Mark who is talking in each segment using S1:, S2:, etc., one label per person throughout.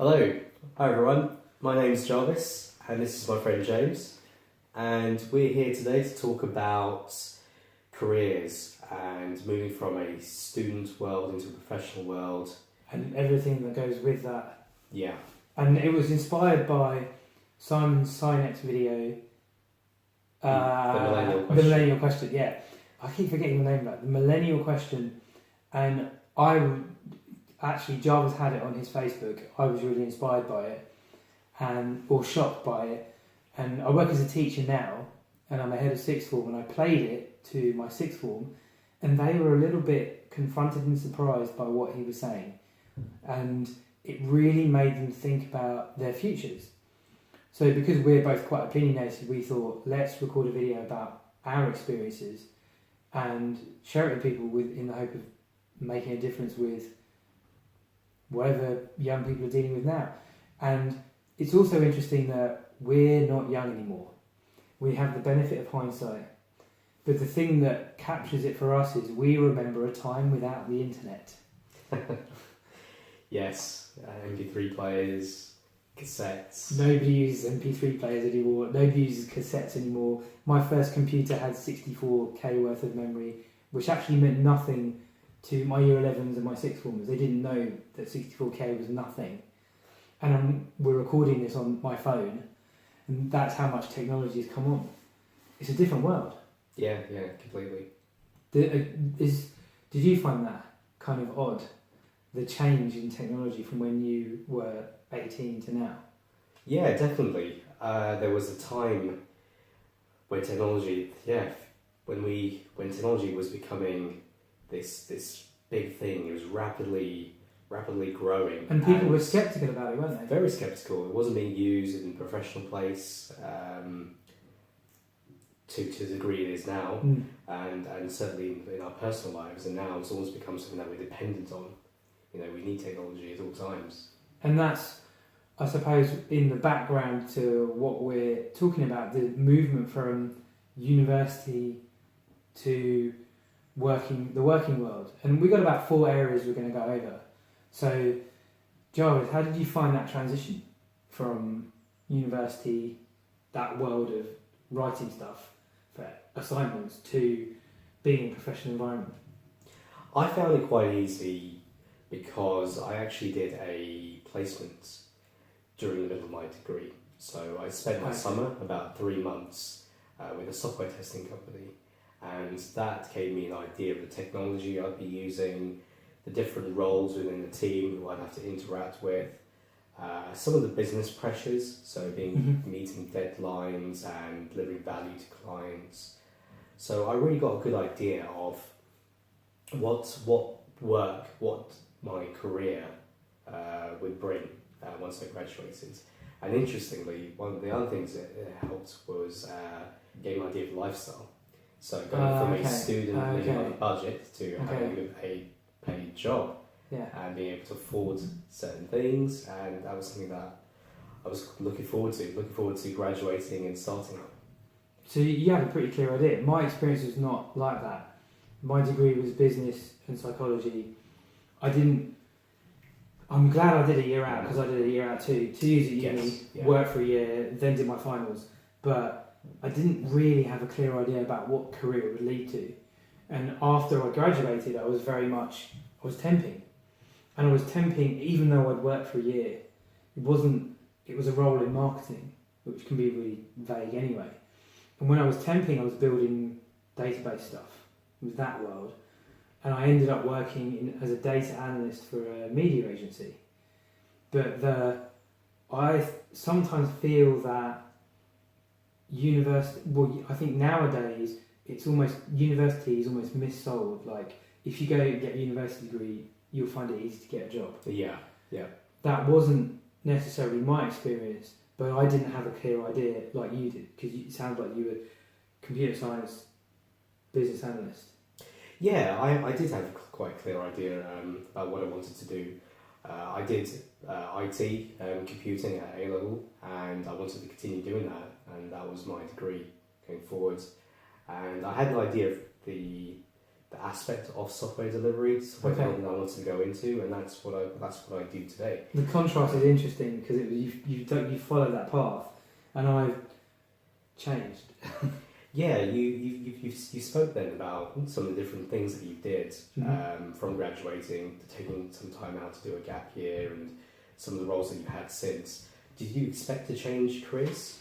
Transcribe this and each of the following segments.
S1: Hello, hi everyone. My name's Jarvis, and this is my friend James, and we're here today to talk about careers and moving from a student world into a professional world.
S2: And everything that goes with that.
S1: Yeah.
S2: And it was inspired by Simon Sinek's video.
S1: The Millennial Question.
S2: The Millennial Question, yeah. I keep forgetting the name of that. The Millennial Question. And actually, Jarvis had it on his Facebook. I was really inspired by it, or shocked by it. And I work as a teacher now, and I'm a head of sixth form, and I played it to my sixth form, and they were a little bit confronted and surprised by what he was saying. And it really made them think about their futures. So because we're both quite opinionated, we thought, let's record a video about our experiences and share it with people in the hope of making a difference with whatever young people are dealing with now. And it's also interesting that we're not young anymore. We have the benefit of hindsight. But the thing that captures it for us is we remember a time without the internet.
S1: Yes, MP3 players, cassettes.
S2: Nobody uses MP3 players anymore. Nobody uses cassettes anymore. My first computer had 64k worth of memory, which actually meant nothing to my year 11s and my sixth formers. They didn't know that 64k was nothing. And we're recording this on my phone, and that's how much technology has come on. It's a different world.
S1: Yeah, completely.
S2: Did you find that kind of odd? The change in technology from when you were 18 to now?
S1: Yeah, definitely. There was a time when technology, when technology was becoming this big thing. It was rapidly growing,
S2: and people were sceptical about it, weren't they?
S1: Very sceptical. It wasn't being used in a professional place to the degree it is now, and certainly in our personal lives. And now it's almost become something that we're dependent on. You know, we need technology at all times.
S2: And that's, I suppose, in the background to what we're talking about, the movement from university to the working world. And we've got about 4 areas we're going to go over. So, Jarvis, how did you find that transition from university, that world of writing stuff for assignments, to being in a professional environment?
S1: I found it quite easy because I actually did a placement during the middle of my degree. So I spent my summer, about 3 months, with a software testing company, and that gave me an idea of the technology I'd be using, the different roles within the team who I'd have to interact with, some of the business pressures, so meeting deadlines and delivering value to clients. So I really got a good idea of what my career would bring once I graduated. And interestingly, one of the other things that helped was getting an idea of lifestyle. So going from a student living on a budget to having a paid job, and being able to afford certain things, and that was something that I was looking forward to graduating and starting up.
S2: So you have a pretty clear idea. My experience was not like that. My degree was business and psychology. I'm glad I did a year out, because I did a year out too. 2 years at uni, worked for a year, then did my finals. But I didn't really have a clear idea about what career it would lead to. And after I graduated, I was temping. And I was temping even though I'd worked for a year. It was a role in marketing, which can be really vague anyway. And when I was temping, I was building database stuff with that world. And I ended up working as a data analyst for a media agency. But I sometimes feel that I think nowadays university is almost missold. Like, if you go and get a university degree, you'll find it easy to get a job.
S1: Yeah.
S2: That wasn't necessarily my experience, but I didn't have a clear idea like you did, because it sounds like you were computer science business analyst.
S1: Yeah, I did have quite a clear idea about what I wanted to do. I did IT computing at A level, and I wanted to continue doing that, and that was my degree going forward. And I had an idea of the the aspect of software delivery, software
S2: Okay.
S1: development I wanted to go into, and that's what I do today.
S2: The contrast is interesting because you followed that path, and I've changed.
S1: Yeah, you spoke then about some of the different things that you did from graduating to taking some time out to do a gap year and some of the roles that you had since. Did you expect to change careers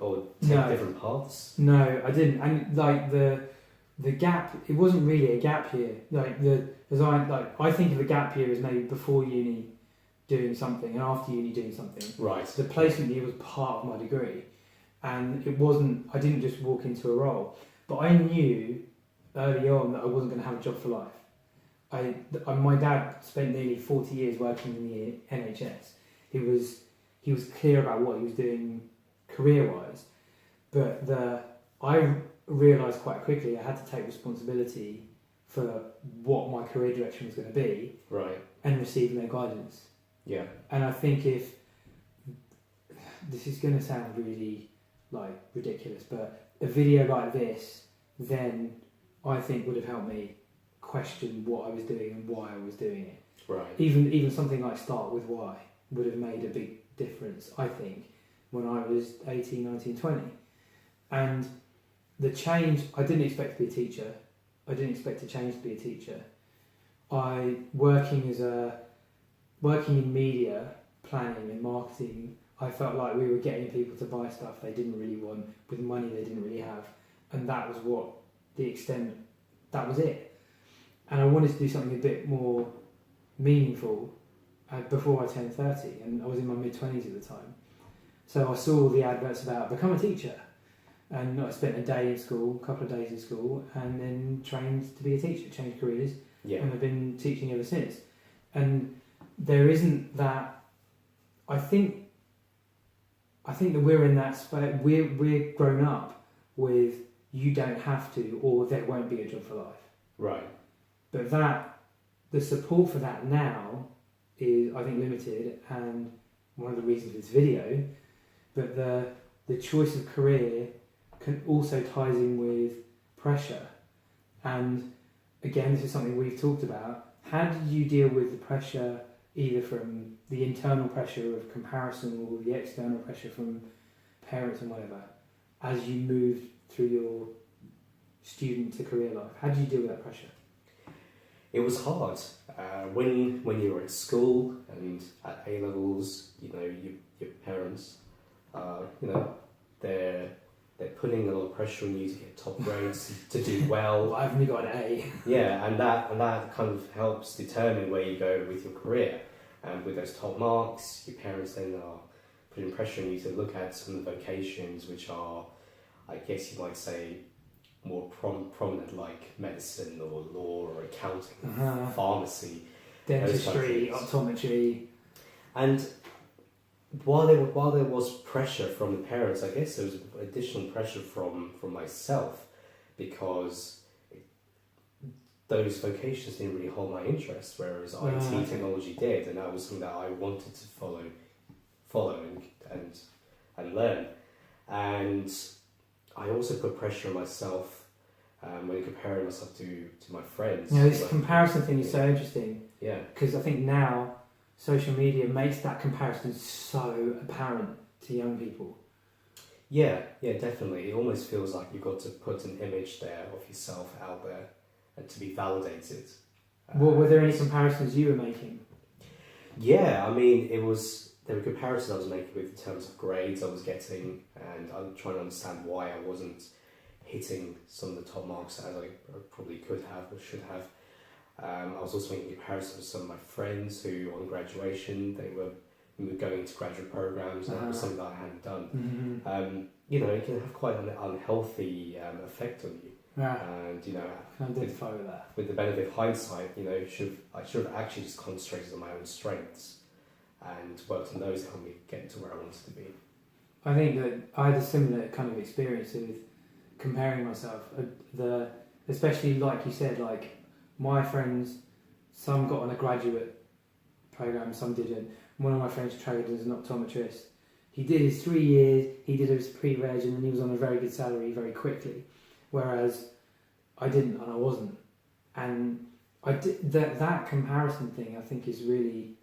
S1: or take different paths?
S2: No, I didn't. And like the gap, it wasn't really a gap year. I think of a gap year as maybe before uni doing something and after uni doing something.
S1: Right.
S2: The placement year was part of my degree, and it wasn't. I didn't just walk into a role, but I knew early on that I wasn't going to have a job for life. My dad spent nearly 40 years working in the NHS. He was clear about what he was doing career-wise, but I realised quite quickly I had to take responsibility for what my career direction was going to be,
S1: right,
S2: and receive their guidance.
S1: Yeah.
S2: And I think if this is going to sound really like ridiculous, but a video like this then I think would have helped me question what I was doing and why I was doing it.
S1: Right.
S2: Even something like Start With Why would have made a big difference, I think, when I was 18, 19, 20. And the change, I didn't expect to be a teacher. I didn't expect to change to be a teacher. Working in media, planning and marketing, I felt like we were getting people to buy stuff they didn't really want with money they didn't really have. And that was that was it. And I wanted to do something a bit more meaningful before I turned 30, and I was in my mid-20s at the time. So I saw the adverts about become a teacher, and I spent a day in school, a couple of days in school, and then trained to be a teacher, changed careers, and I've been teaching ever since. And there isn't that. I think that we're in that space. We're grown up with you don't have to, or there won't be a job for life.
S1: Right.
S2: But the support for that now is, I think, limited, and one of the reasons for this video. But the choice of career also ties in with pressure. And again, this is something we've talked about. How did you deal with the pressure, either from the internal pressure of comparison or the external pressure from parents and whatever, as you moved through your student to career life? How did you deal with that pressure?
S1: It was hard. When you were at school and at A levels, your parents, they're putting a lot of pressure on you to get top grades, to do well.
S2: Why haven't you got an A?
S1: Yeah, and that kind of helps determine where you go with your career. And with those top marks, your parents then are putting pressure on you to look at some of the vocations which are, I guess you might say, more prominent, like medicine or law or accounting, pharmacy,
S2: dentistry, optometry.
S1: And while there was pressure from the parents, I guess there was additional pressure from myself, because those vocations didn't really hold my interest, whereas IT technology did, and that was something that I wanted to follow and learn. And I also put pressure on myself when comparing myself to my friends.
S2: This comparison thing is so interesting.
S1: Yeah.
S2: Because I think now social media makes that comparison so apparent to young people.
S1: Yeah, definitely. It almost feels like you've got to put an image there of yourself out there and to be validated.
S2: Were there any comparisons you were making?
S1: Yeah, I mean, there were comparisons I was making with in terms of grades I was getting, and I'm trying to understand why I wasn't hitting some of the top marks as I probably could have or should have. I was also making comparisons with some of my friends who, on graduation, they were going into graduate programs, and that was something that I hadn't done.
S2: Mm-hmm.
S1: It can have quite an unhealthy effect on you.
S2: Yeah.
S1: And
S2: I can identify with that.
S1: With the benefit of hindsight, I should have actually just concentrated on my own strengths and worked on those to help me get to where I wanted to be.
S2: I think that I had a similar kind of experience with comparing myself. Especially like you said, like my friends, some got on a graduate program, some didn't. One of my friends trained as an optometrist. He did his 3 years, he did his pre-reg, and then he was on a very good salary very quickly. Whereas I didn't, and I wasn't. And that comparison thing, I think, is really.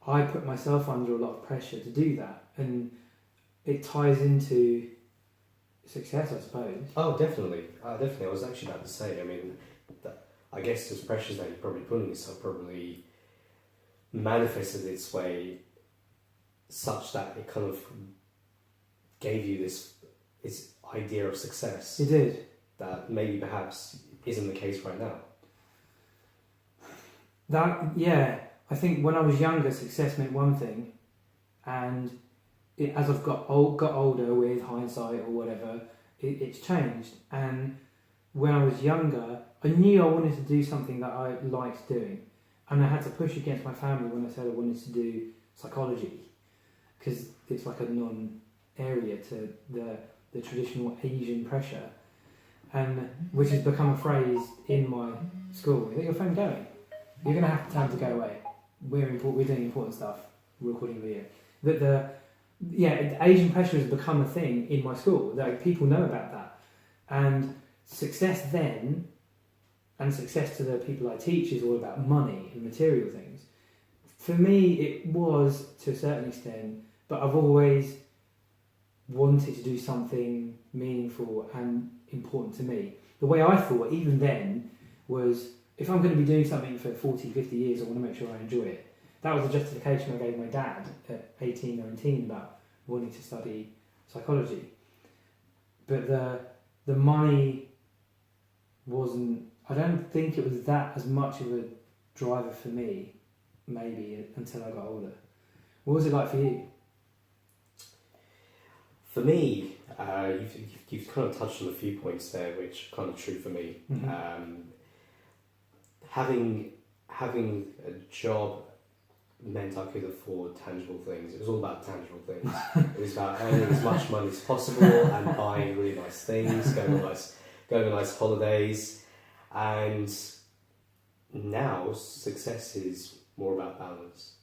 S2: I put myself under a lot of pressure to do that, and it ties into success, I suppose.
S1: Oh, definitely. Definitely. I was actually about to say, I mean, I guess those pressures that you're probably putting yourself probably manifested its way such that it kind of gave you this idea of success.
S2: It did.
S1: That maybe perhaps isn't the case right now.
S2: I think when I was younger, success meant one thing, and as I've got older with hindsight or whatever, it's changed. And when I was younger, I knew I wanted to do something that I liked doing, and I had to push against my family when I said I wanted to do psychology, because it's like a non-area to the traditional Asian pressure, and which has become a phrase in my school. Is that your phone going? You're going to have time to go away. We're doing important stuff. We're recording a video. Asian pressure has become a thing in my school. Like, people know about that, and success then, and success to the people I teach, is all about money and material things. For me, it was to a certain extent, but I've always wanted to do something meaningful and important to me. The way I thought, even then, was if I'm going to be doing something for 40, 50 years, I want to make sure I enjoy it. That was the justification I gave my dad at 18, 19 about wanting to study psychology. But the money wasn't, I don't think it was that as much of a driver for me, maybe, until I got older. What was it like for you?
S1: For me, you've kind of touched on a few points there, which are kind of true for me.
S2: Mm-hmm.
S1: Having a job meant I could afford tangible things. It was all about tangible things. It was about earning as much money as possible and buying really nice things, going on nice holidays. And now success is more about balance.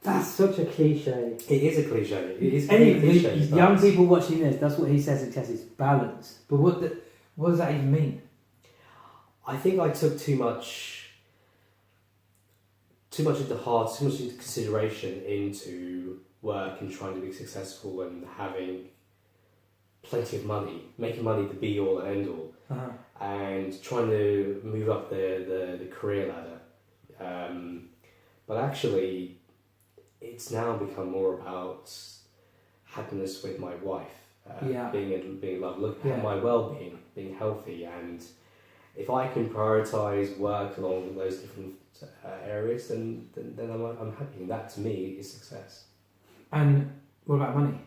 S2: That's such a cliche.
S1: It is a cliche. It is
S2: Any
S1: cliche.
S2: young people watching this, that's what he says success is: balance. But what does that even mean?
S1: I think I took too much into heart, too much into consideration into work and trying to be successful and having plenty of money, making money the be all and end all, and trying to move up the career ladder. But actually, it's now become more about happiness with my wife, being in love, looking at my well-being, being healthy, and if I can prioritise work along those different areas, then I'm happy, and that to me is success.
S2: And what about money?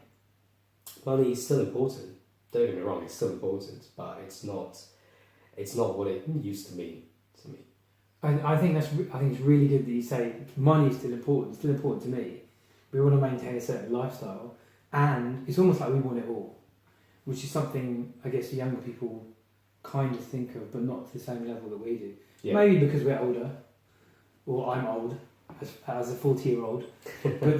S1: Money is still important. Don't get me wrong; it's still important, but it's not what it used to mean to me.
S2: I think it's really good that you say money is still important. It's still important to me. We want to maintain a certain lifestyle, and it's almost like we want it all, which is something I guess younger people kind of think of, but not to the same level that we do. Yeah. Maybe because we're older, or I'm old as a 40-year-old. But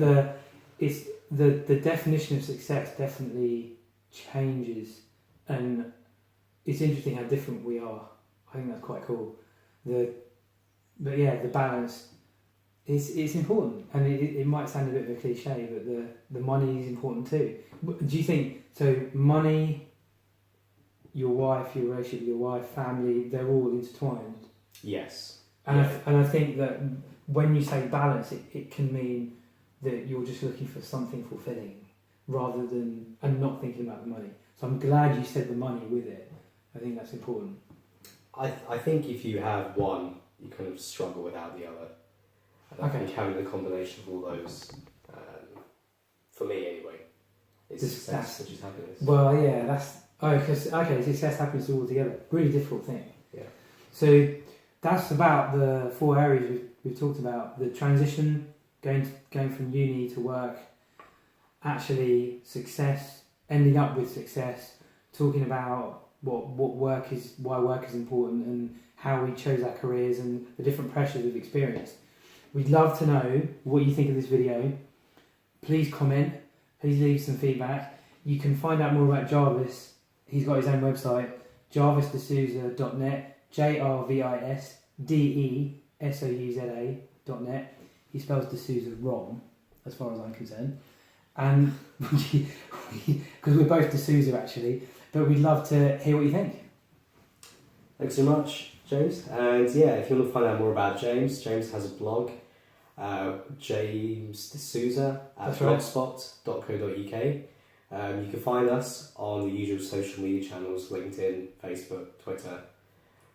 S2: the definition of success definitely changes, and it's interesting how different we are. I think that's quite cool. The balance is important, and it might sound a bit of a cliche, but the money is important too. Do you think so? Money, your wife, your relationship with your wife, family, they're all intertwined.
S1: Yes.
S2: And I think that when you say balance, it can mean that you're just looking for something fulfilling rather than, and not thinking about the money. So I'm glad you said the money with it. I think that's important.
S1: I think if you have one, you kind of struggle without the other. And I think having the combination of all those, for me anyway, is success, which is happiness.
S2: Well, yeah, that's... success, happiness, all together. Really difficult thing.
S1: Yeah.
S2: So that's about the 4 areas we've talked about. The transition, going from uni to work, actually success, ending up with success, talking about what work is, why work is important, and how we chose our careers and the different pressures we've experienced. We'd love to know what you think of this video. Please comment, please leave some feedback. You can find out more about Jarvis. He's got his own website, jarvisdesouza.net. JarvisDeSouza.net. He spells D'Souza wrong, as far as I'm concerned. And because we're both D'Souza actually, but we'd love to hear what you think.
S1: Thanks so much, James. And yeah, if you want to find out more about James has a blog, James D'Souza at blogspot.co.uk. You can find us on the usual social media channels: LinkedIn, Facebook, Twitter.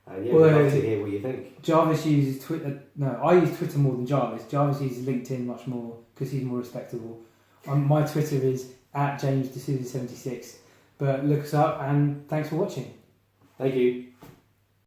S1: And yeah, we'd love to hear what you think.
S2: Jarvis uses Twitter. No, I use Twitter more than Jarvis. Jarvis uses LinkedIn much more because he's more respectable. My Twitter is at James D'Souza 76. But look us up, and thanks for watching.
S1: Thank you.